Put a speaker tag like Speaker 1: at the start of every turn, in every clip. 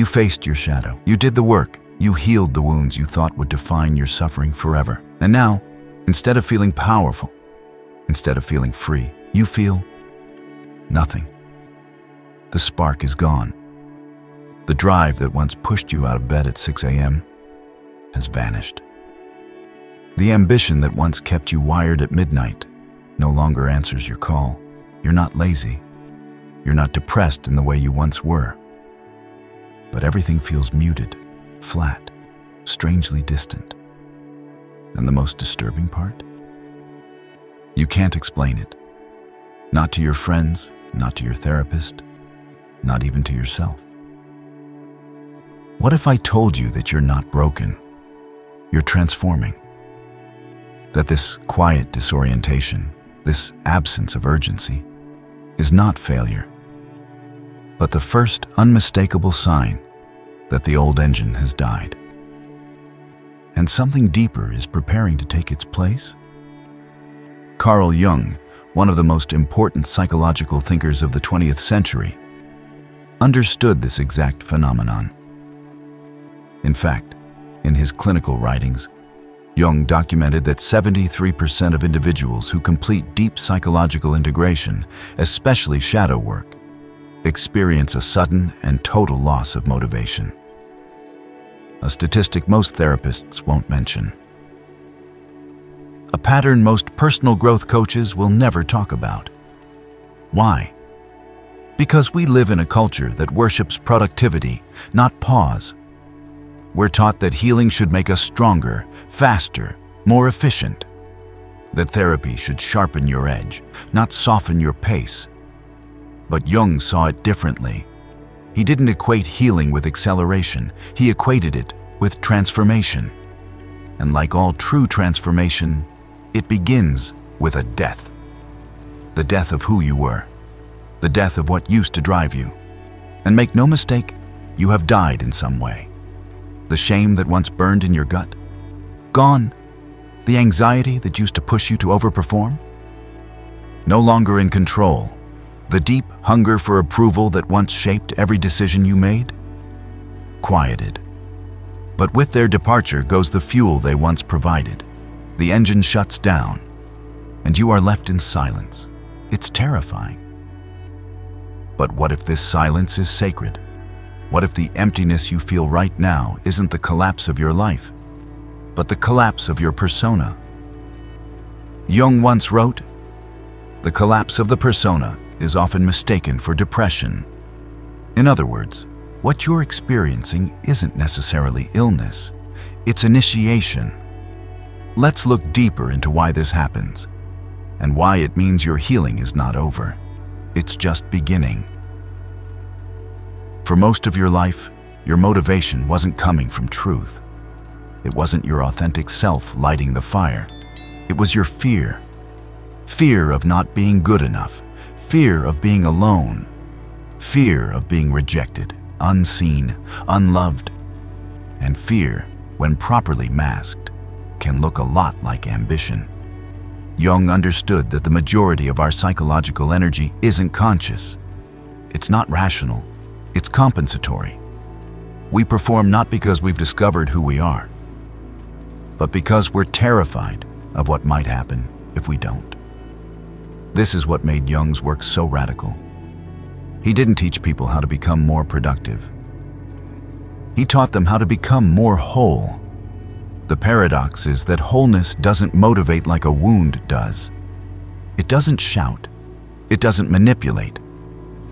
Speaker 1: You faced your shadow. You did the work. You healed the wounds you thought would define your suffering forever. And now, instead of feeling powerful, instead of feeling free, you feel nothing. The spark is gone. The drive that once pushed you out of bed at 6 a.m. has vanished. The ambition that once kept you wired at midnight no longer answers your call. You're not lazy. You're not depressed in the way you once were. But everything feels muted, flat, strangely distant. And the most disturbing part? You can't explain it. Not to your friends, not to your therapist, not even to yourself. What if I told you that you're not broken? You're transforming. That this quiet disorientation, this absence of urgency, is not failure, but the first unmistakable sign that the old engine has died. And something deeper is preparing to take its place? Carl Jung, one of the most important psychological thinkers of the 20th century, understood this exact phenomenon. In fact, in his clinical writings, Jung documented that 73% of individuals who complete deep psychological integration, especially shadow work, experience a sudden and total loss of motivation. A statistic most therapists won't mention. A pattern most personal growth coaches will never talk about. Why? Because we live in a culture that worships productivity, not pause. We're taught that healing should make us stronger, faster, more efficient. That therapy should sharpen your edge, not soften your pace. But Jung saw it differently. He didn't equate healing with acceleration. He equated it with transformation. And like all true transformation, it begins with a death. The death of who you were. The death of what used to drive you. And make no mistake, you have died in some way. The shame that once burned in your gut? Gone. The anxiety that used to push you to overperform? No longer in control. The deep hunger for approval that once shaped every decision you made? Quieted. But with their departure goes the fuel they once provided. The engine shuts down, and you are left in silence. It's terrifying. But what if this silence is sacred? What if the emptiness you feel right now isn't the collapse of your life, but the collapse of your persona? Jung once wrote, "The collapse of the persona is often mistaken for depression." In other words, what you're experiencing isn't necessarily illness, it's initiation. Let's look deeper into why this happens, and why it means your healing is not over. It's just beginning. For most of your life, your motivation wasn't coming from truth. It wasn't your authentic self lighting the fire. It was your fear. Fear of not being good enough. Fear of being alone. Fear of being rejected, unseen, unloved. And fear, when properly masked, can look a lot like ambition. Jung understood that the majority of our psychological energy isn't conscious. It's not rational. It's compensatory. We perform not because we've discovered who we are, but because we're terrified of what might happen if we don't. This is what made Jung's work so radical. He didn't teach people how to become more productive. He taught them how to become more whole. The paradox is that wholeness doesn't motivate like a wound does. It doesn't shout. It doesn't manipulate.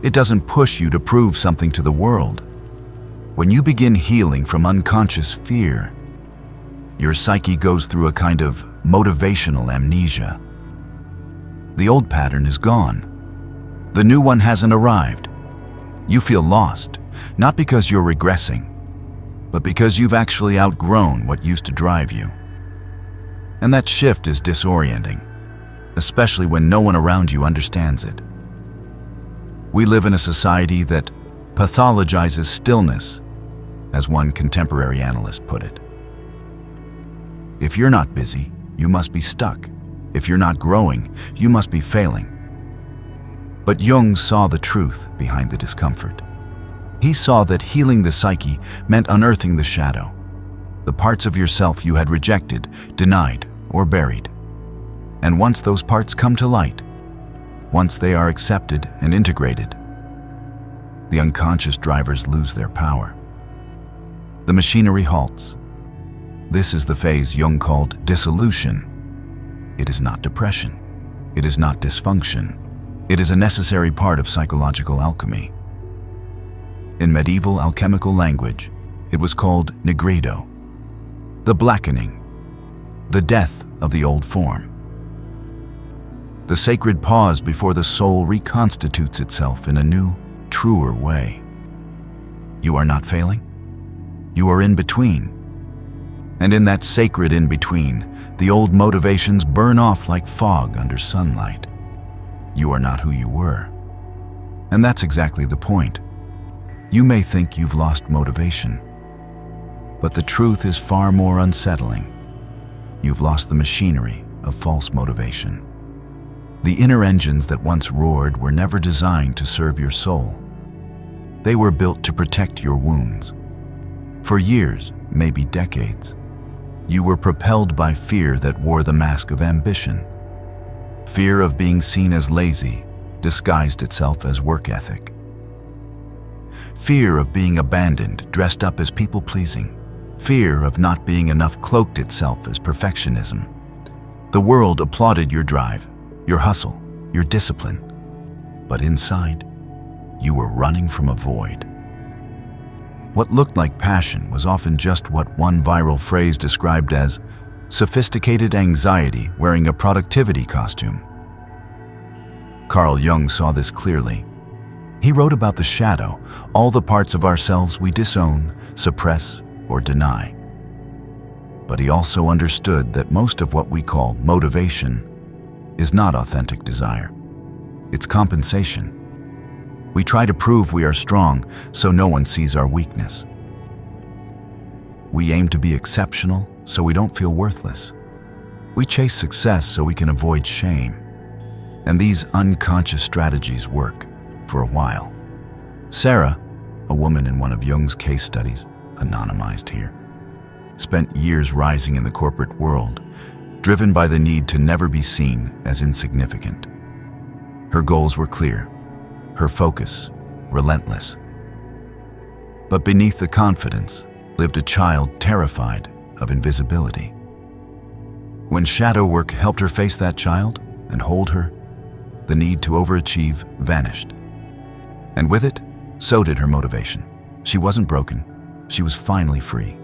Speaker 1: It doesn't push you to prove something to the world. When you begin healing from unconscious fear, your psyche goes through a kind of motivational amnesia. The old pattern is gone. The new one hasn't arrived. You feel lost, not because you're regressing, but because you've actually outgrown what used to drive you. And that shift is disorienting, especially when no one around you understands it. We live in a society that pathologizes stillness, as one contemporary analyst put it. If you're not busy, you must be stuck. If you're not growing, you must be failing. But Jung saw the truth behind the discomfort. He saw that healing the psyche meant unearthing the shadow, the parts of yourself you had rejected, denied, or buried. And once those parts come to light, once they are accepted and integrated, the unconscious drivers lose their power. The machinery halts. This is the phase Jung called dissolution. It is not depression. It is not dysfunction. It is a necessary part of psychological alchemy. In medieval alchemical language, it was called nigredo, the blackening, the death of the old form. The sacred pause before the soul reconstitutes itself in a new, truer way. You are not failing. You are in between. And in that sacred in-between, the old motivations burn off like fog under sunlight. You are not who you were. And that's exactly the point. You may think you've lost motivation, but the truth is far more unsettling. You've lost the machinery of false motivation. The inner engines that once roared were never designed to serve your soul. They were built to protect your wounds. For years, maybe decades, you were propelled by fear that wore the mask of ambition. Fear of being seen as lazy disguised itself as work ethic. Fear of being abandoned dressed up as people-pleasing. Fear of not being enough cloaked itself as perfectionism. The world applauded your drive, your hustle, your discipline. But inside, you were running from a void. What looked like passion was often just what one viral phrase described as sophisticated anxiety wearing a productivity costume. Carl Jung saw this clearly. He wrote about the shadow, all the parts of ourselves we disown, suppress, or deny. But he also understood that most of what we call motivation is not authentic desire. It's compensation. We try to prove we are strong so no one sees our weakness. We aim to be exceptional so we don't feel worthless. We chase success so we can avoid shame. And these unconscious strategies work for a while. Sarah, a woman in one of Jung's case studies, anonymized here, spent years rising in the corporate world, driven by the need to never be seen as insignificant. Her goals were clear, her focus relentless. But beneath the confidence lived a child terrified of invisibility. When shadow work helped her face that child and hold her, the need to overachieve vanished. And with it, so did her motivation. She wasn't broken. She was finally free.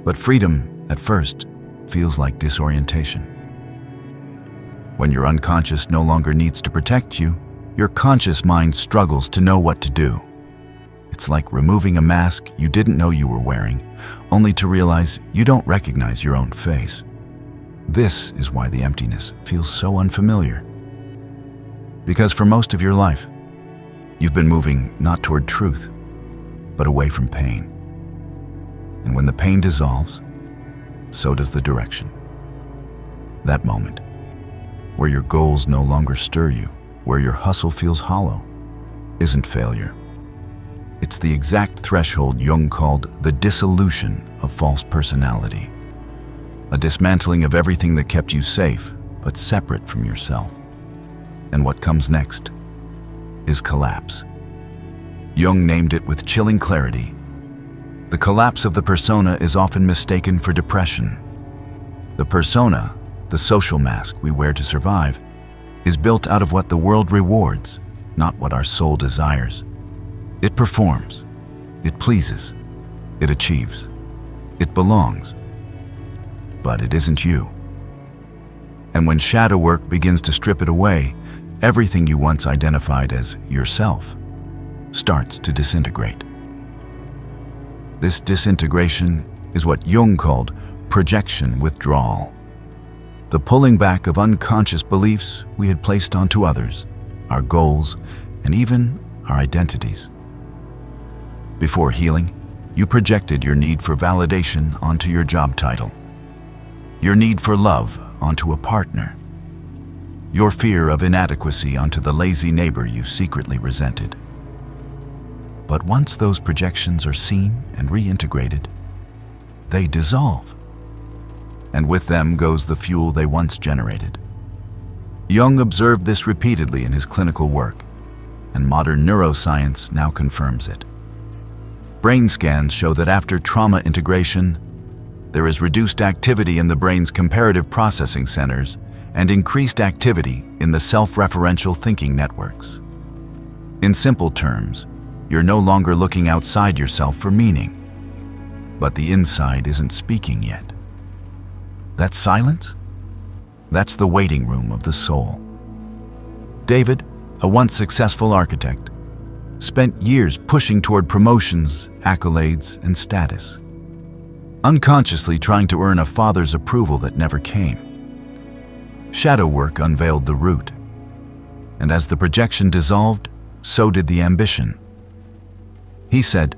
Speaker 1: But freedom, at first, feels like disorientation. When your unconscious no longer needs to protect you, your conscious mind struggles to know what to do. It's like removing a mask you didn't know you were wearing, only to realize you don't recognize your own face. This is why the emptiness feels so unfamiliar. Because for most of your life, you've been moving not toward truth, but away from pain. And when the pain dissolves, so does the direction. That moment, where your goals no longer stir you, where your hustle feels hollow, isn't failure. It's the exact threshold Jung called the dissolution of false personality. A dismantling of everything that kept you safe, but separate from yourself. And what comes next is collapse. Jung named it with chilling clarity. The collapse of the persona is often mistaken for depression. The persona, the social mask we wear to survive, is built out of what the world rewards, not what our soul desires. It performs, it pleases, it achieves, it belongs. But it isn't you. And when shadow work begins to strip it away, everything you once identified as yourself starts to disintegrate. This disintegration is what Jung called projection withdrawal. The pulling back of unconscious beliefs we had placed onto others, our goals, and even our identities. Before healing, you projected your need for validation onto your job title, your need for love onto a partner, your fear of inadequacy onto the lazy neighbor you secretly resented. But once those projections are seen and reintegrated, they dissolve. And with them goes the fuel they once generated. Jung observed this repeatedly in his clinical work, and modern neuroscience now confirms it. Brain scans show that after trauma integration, there is reduced activity in the brain's comparative processing centers and increased activity in the self-referential thinking networks. In simple terms, you're no longer looking outside yourself for meaning, but the inside isn't speaking yet. That silence? That's the waiting room of the soul. David, a once successful architect, spent years pushing toward promotions, accolades, and status, unconsciously trying to earn a father's approval that never came. Shadow work unveiled the root, and as the projection dissolved, so did the ambition. He said,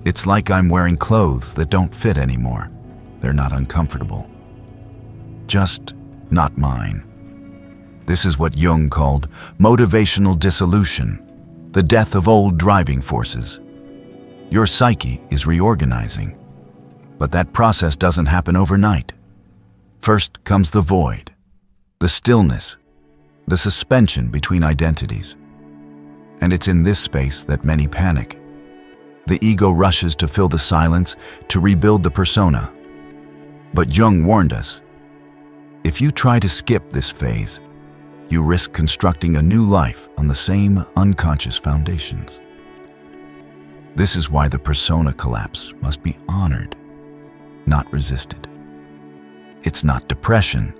Speaker 1: "It's like I'm wearing clothes that don't fit anymore. They're not uncomfortable. Just not mine." This is what Jung called motivational dissolution, the death of old driving forces. Your psyche is reorganizing, but that process doesn't happen overnight. First comes the void, the stillness, the suspension between identities. And it's in this space that many panic. The ego rushes to fill the silence, to rebuild the persona. But Jung warned us, if you try to skip this phase, you risk constructing a new life on the same unconscious foundations. This is why the persona collapse must be honored, not resisted. It's not depression.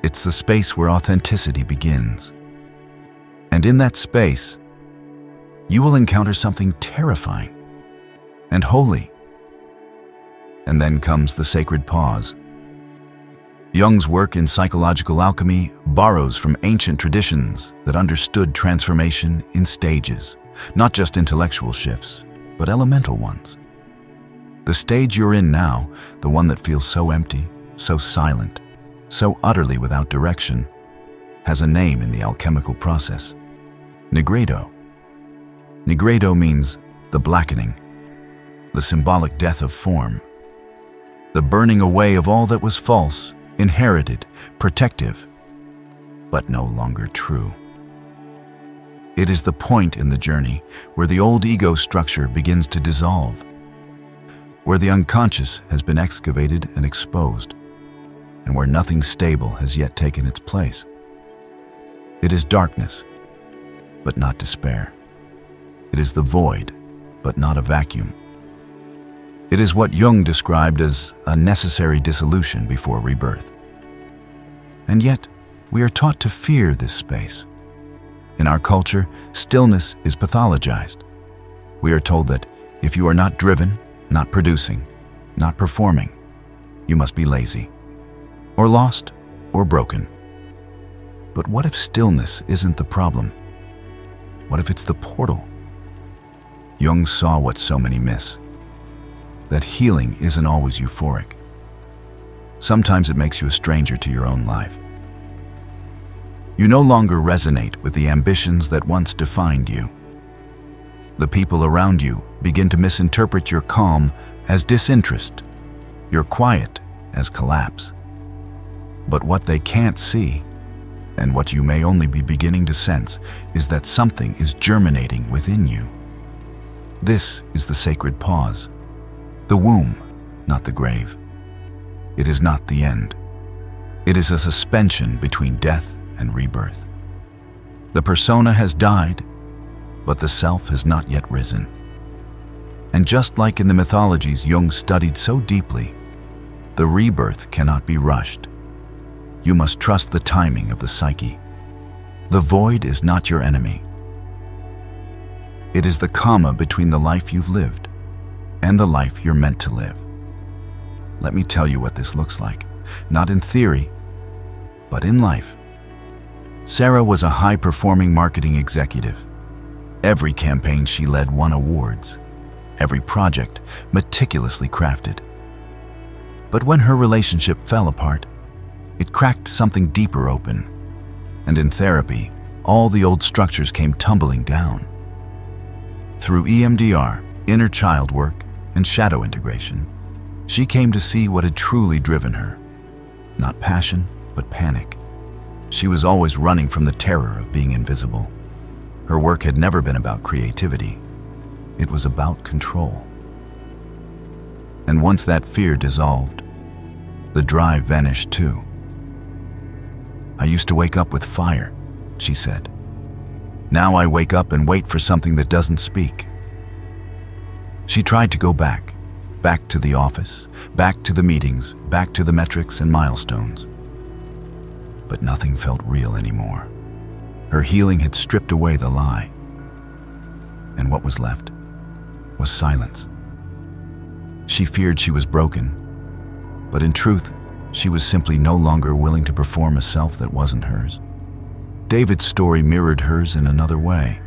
Speaker 1: It's the space where authenticity begins. And in that space, you will encounter something terrifying and holy. And then comes the sacred pause. Jung's work in psychological alchemy borrows from ancient traditions that understood transformation in stages, not just intellectual shifts, but elemental ones. The stage you're in now, the one that feels so empty, so silent, so utterly without direction, has a name in the alchemical process: nigredo. Nigredo means the blackening, the symbolic death of form, the burning away of all that was false, inherited, protective, but no longer true. It is the point in the journey where the old ego structure begins to dissolve, where the unconscious has been excavated and exposed, and where nothing stable has yet taken its place. It is darkness, but not despair. It is the void, but not a vacuum. It is what Jung described as a necessary dissolution before rebirth. And yet, we are taught to fear this space. In our culture, stillness is pathologized. We are told that if you are not driven, not producing, not performing, you must be lazy, or lost, or broken. But what if stillness isn't the problem? What if it's the portal? Jung saw what so many miss: that healing isn't always euphoric. Sometimes it makes you a stranger to your own life. You no longer resonate with the ambitions that once defined you. The people around you begin to misinterpret your calm as disinterest, your quiet as collapse. But what they can't see, and what you may only be beginning to sense, is that something is germinating within you. This is the sacred pause, the womb, not the grave. It is not the end. It is a suspension between death and rebirth. The persona has died, but the self has not yet risen. And just like in the mythologies Jung studied so deeply, the rebirth cannot be rushed. You must trust the timing of the psyche. The void is not your enemy. It is the comma between the life you've lived and the life you're meant to live. Let me tell you what this looks like, not in theory, but in life. Sarah was a high-performing marketing executive. Every campaign she led won awards, every project meticulously crafted. But when her relationship fell apart, it cracked something deeper open, and in therapy, all the old structures came tumbling down. Through EMDR, inner child work, and shadow integration, she came to see what had truly driven her. Not passion, but panic. She was always running from the terror of being invisible. Her work had never been about creativity. It was about control. And once that fear dissolved, the drive vanished too. "I used to wake up with fire," she said. "Now I wake up and wait for something that doesn't speak." She tried to go back to the office, back to the meetings, back to the metrics and milestones. But nothing felt real anymore. Her healing had stripped away the lie. And what was left was silence. She feared she was broken, but in truth, she was simply no longer willing to perform a self that wasn't hers. David's story mirrored hers in another way.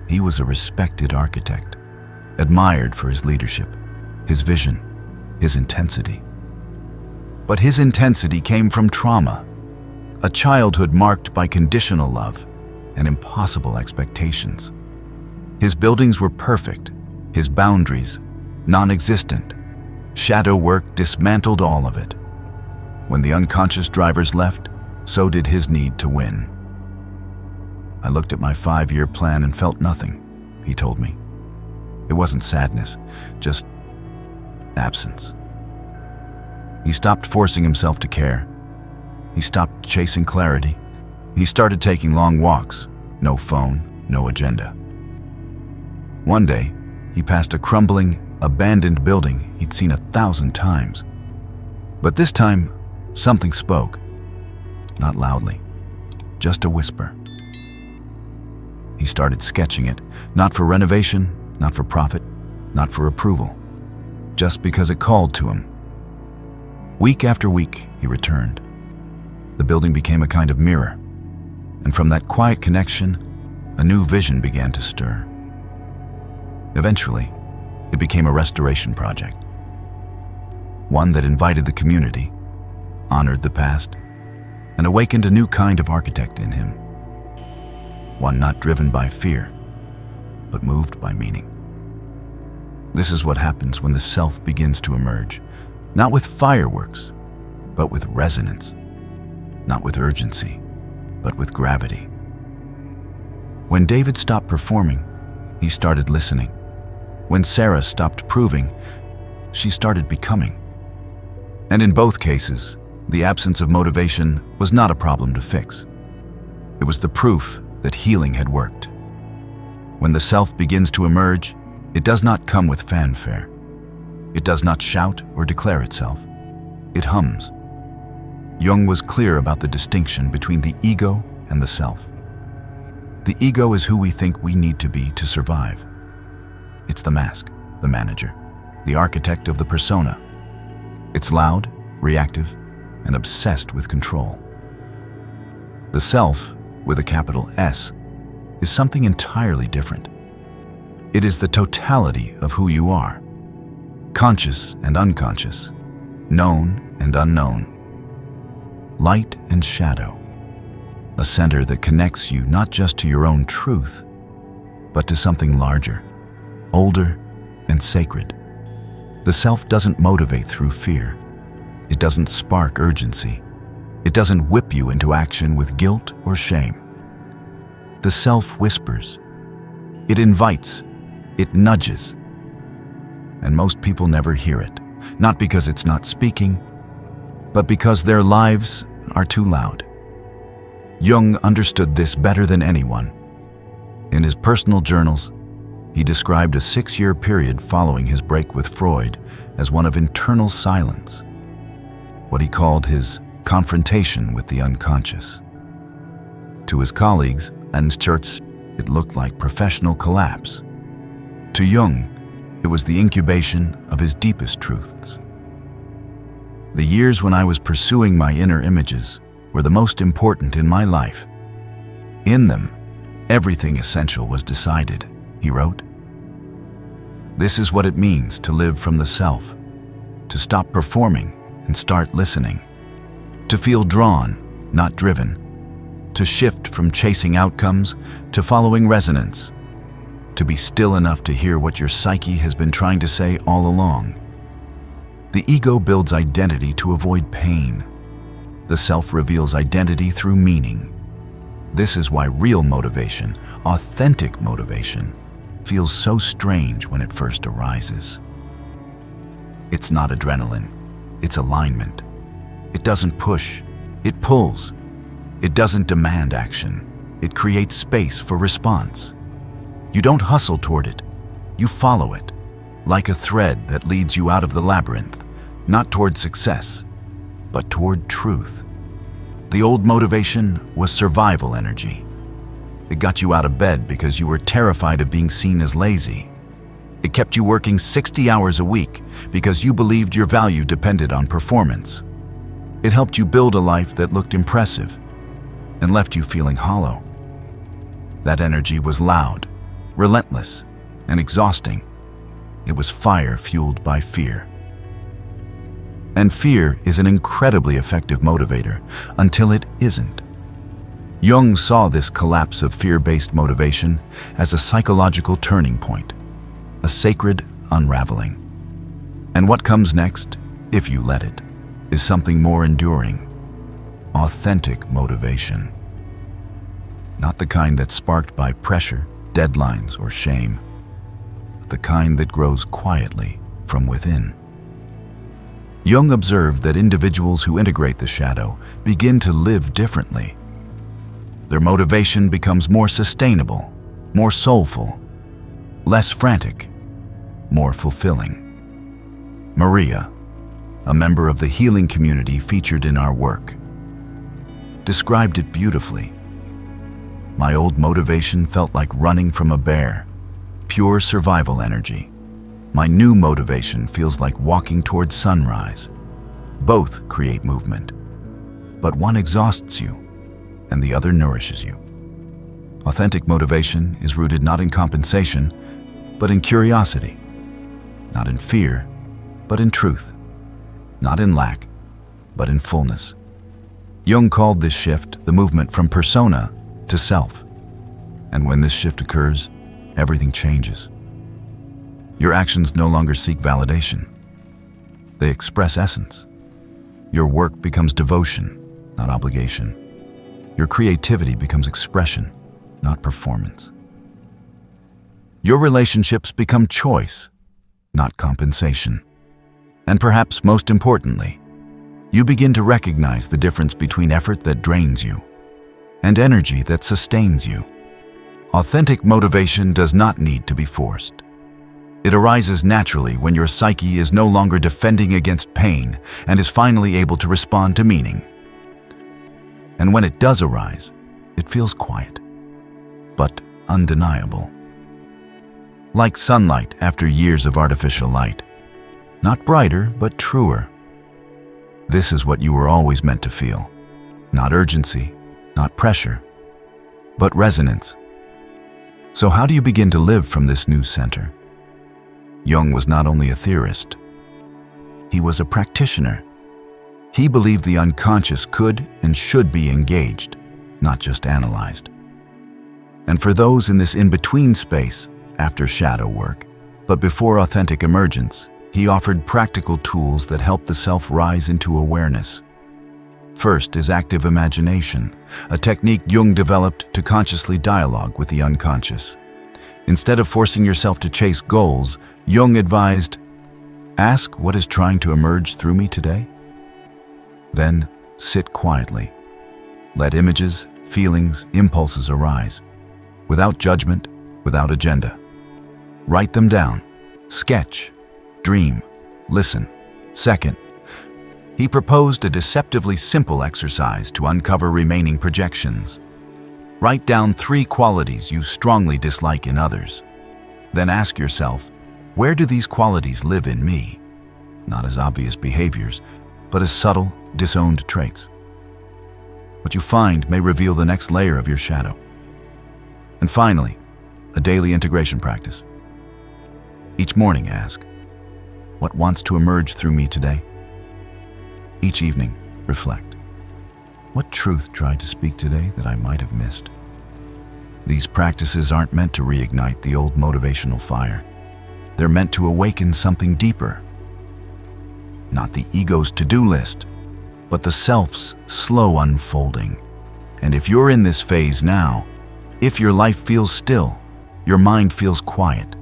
Speaker 1: He was a respected architect, admired for his leadership, his vision, his intensity. But his intensity came from trauma, a childhood marked by conditional love and impossible expectations. His buildings were perfect, his boundaries non-existent. Shadow work dismantled all of it. When the unconscious drivers left, so did his need to win. "I looked at my 5-year plan and felt nothing," he told me. It wasn't sadness, just absence. He stopped forcing himself to care. He stopped chasing clarity. He started taking long walks, no phone, no agenda. One day, he passed a crumbling, abandoned building he'd seen 1,000 times. But this time, something spoke. Not loudly, just a whisper. He started sketching it, not for renovation, not for profit, not for approval, just because it called to him. Week after week, he returned. The building became a kind of mirror, and from that quiet connection, a new vision began to stir. Eventually, it became a restoration project, one that invited the community, honored the past, and awakened a new kind of architect in him. One not driven by fear, but moved by meaning. This is what happens when the self begins to emerge, not with fireworks, but with resonance, not with urgency, but with gravity. When David stopped performing, he started listening. When Sarah stopped proving, she started becoming. And in both cases, the absence of motivation was not a problem to fix. It was the proof that healing had worked. When the self begins to emerge, it does not come with fanfare. It does not shout or declare itself. It hums. Jung was clear about the distinction between the ego and the self. The ego is who we think we need to be to survive. It's the mask, the manager, the architect of the persona. It's loud, reactive, and obsessed with control. The self, with a capital S, is something entirely different. It is the totality of who you are, conscious and unconscious, known and unknown, light and shadow, a center that connects you not just to your own truth, but to something larger, older, and sacred. The self doesn't motivate through fear. It doesn't spark urgency. It doesn't whip you into action with guilt or shame. The self whispers. It invites. It nudges. And most people never hear it, not because it's not speaking, but because their lives are too loud. Jung understood this better than anyone. In his personal journals, he described a 6-year period following his break with Freud as one of internal silence, what he called his confrontation with the unconscious. To his colleagues and church, it looked like professional collapse. To Jung, it was the incubation of his deepest truths. The years when I was pursuing my inner images were the most important in my life. In them, everything essential was decided, he wrote. This is what it means to live from the self, to stop performing and start listening, to feel drawn, not driven, to shift from chasing outcomes to following resonance, to be still enough to hear what your psyche has been trying to say all along. The ego builds identity to avoid pain. The self reveals identity through meaning. This is why real motivation, authentic motivation, feels so strange when it first arises. It's not adrenaline, it's alignment. It doesn't push, it pulls. It doesn't demand action, it creates space for response. You don't hustle toward it, you follow it, like a thread that leads you out of the labyrinth, not toward success, but toward truth. The old motivation was survival energy. It got you out of bed because you were terrified of being seen as lazy. It kept you working 60 hours a week because you believed your value depended on performance. It helped you build a life that looked impressive and left you feeling hollow. That energy was loud, relentless, and exhausting. It was fire fueled by fear. And fear is an incredibly effective motivator until it isn't. Jung saw this collapse of fear-based motivation as a psychological turning point, a sacred unraveling. And what comes next, if you let it, is something more enduring: authentic motivation. Not the kind that's sparked by pressure, deadlines, or shame. The kind that grows quietly from within. Jung observed that individuals who integrate the shadow begin to live differently. Their motivation becomes more sustainable, more soulful, less frantic, more fulfilling. Maria, a member of the healing community featured in our work, described it beautifully. My old motivation felt like running from a bear, pure survival energy. My new motivation feels like walking towards sunrise. Both create movement, but one exhausts you and the other nourishes you. Authentic motivation is rooted not in compensation, but in curiosity, not in fear, but in truth, not in lack, but in fullness. Jung called this shift the movement from persona to self. And when this shift occurs, everything changes. Your actions no longer seek validation. They express essence. Your work becomes devotion, not obligation. Your creativity becomes expression, not performance. Your relationships become choice, not compensation. And perhaps most importantly, you begin to recognize the difference between effort that drains you and energy that sustains you. Authentic motivation does not need to be forced. It arises naturally when your psyche is no longer defending against pain and is finally able to respond to meaning. And when it does arise, it feels quiet, but undeniable. Like sunlight after years of artificial light. Not brighter, but truer. This is what you were always meant to feel. Not urgency, not pressure, but resonance. So how do you begin to live from this new center? Jung was not only a theorist, he was a practitioner. He believed the unconscious could and should be engaged, not just analyzed. And for those in this in-between space, after shadow work, but before authentic emergence, he offered practical tools that help the self rise into awareness. First is active imagination, a technique Jung developed to consciously dialogue with the unconscious. Instead of forcing yourself to chase goals, Jung advised, ask what is trying to emerge through me today. Then sit quietly. Let images, feelings, impulses arise, without judgment, without agenda. Write them down, sketch, dream, listen. Second, he proposed a deceptively simple exercise to uncover remaining projections. Write down 3 qualities you strongly dislike in others. Then ask yourself, where do these qualities live in me? Not as obvious behaviors, but as subtle, disowned traits. What you find may reveal the next layer of your shadow. And finally, a daily integration practice. Each morning ask, what wants to emerge through me today? Each evening, reflect. What truth tried to speak today that I might have missed? These practices aren't meant to reignite the old motivational fire. They're meant to awaken something deeper. Not the ego's to-do list, but the self's slow unfolding. And if you're in this phase now, if your life feels still, your mind feels quiet,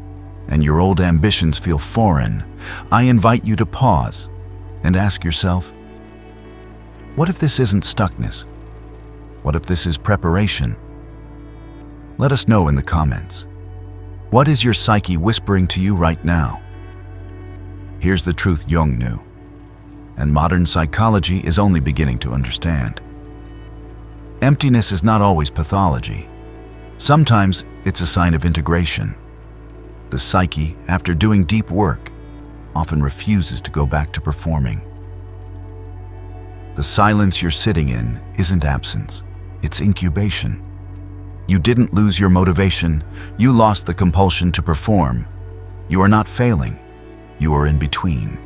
Speaker 1: and your old ambitions feel foreign, I invite you to pause and ask yourself, what if this isn't stuckness? What if this is preparation? Let us know in the comments. What is your psyche whispering to you right now? Here's the truth Jung knew, and modern psychology is only beginning to understand. Emptiness is not always pathology. Sometimes it's a sign of integration. The psyche, after doing deep work, often refuses to go back to performing. The silence you're sitting in isn't absence, it's incubation. You didn't lose your motivation, you lost the compulsion to perform. You are not failing, you are in between.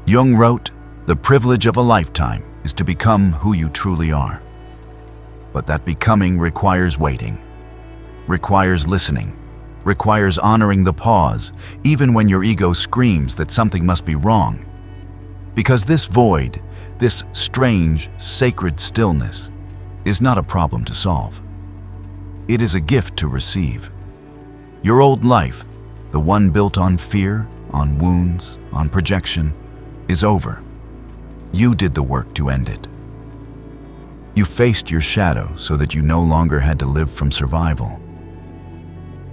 Speaker 1: Jung wrote, "The privilege of a lifetime is to become who you truly are." But that becoming requires waiting, requires listening, requires honoring the pause, even when your ego screams that something must be wrong. Because this void, this strange, sacred stillness, is not a problem to solve. It is a gift to receive. Your old life, the one built on fear, on wounds, on projection, is over. You did the work to end it. You faced your shadow so that you no longer had to live from survival.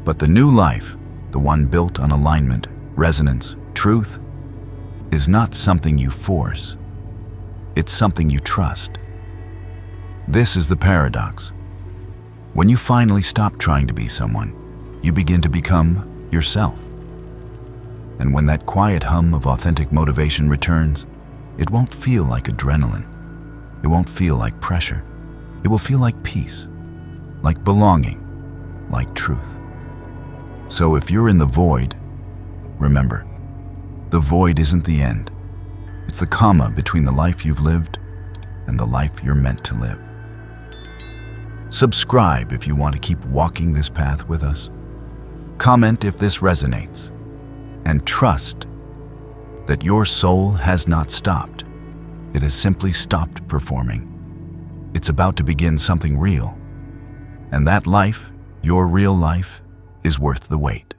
Speaker 1: But the new life, the one built on alignment, resonance, truth, is not something you force. It's something you trust. This is the paradox. When you finally stop trying to be someone, you begin to become yourself. And when that quiet hum of authentic motivation returns, it won't feel like adrenaline. It won't feel like pressure. It will feel like peace, like belonging, like truth. So if you're in the void, remember, the void isn't the end. It's the comma between the life you've lived and the life you're meant to live. Subscribe if you want to keep walking this path with us. Comment if this resonates. And trust that your soul has not stopped. It has simply stopped performing. It's about to begin something real. And that life, your real life, is worth the wait.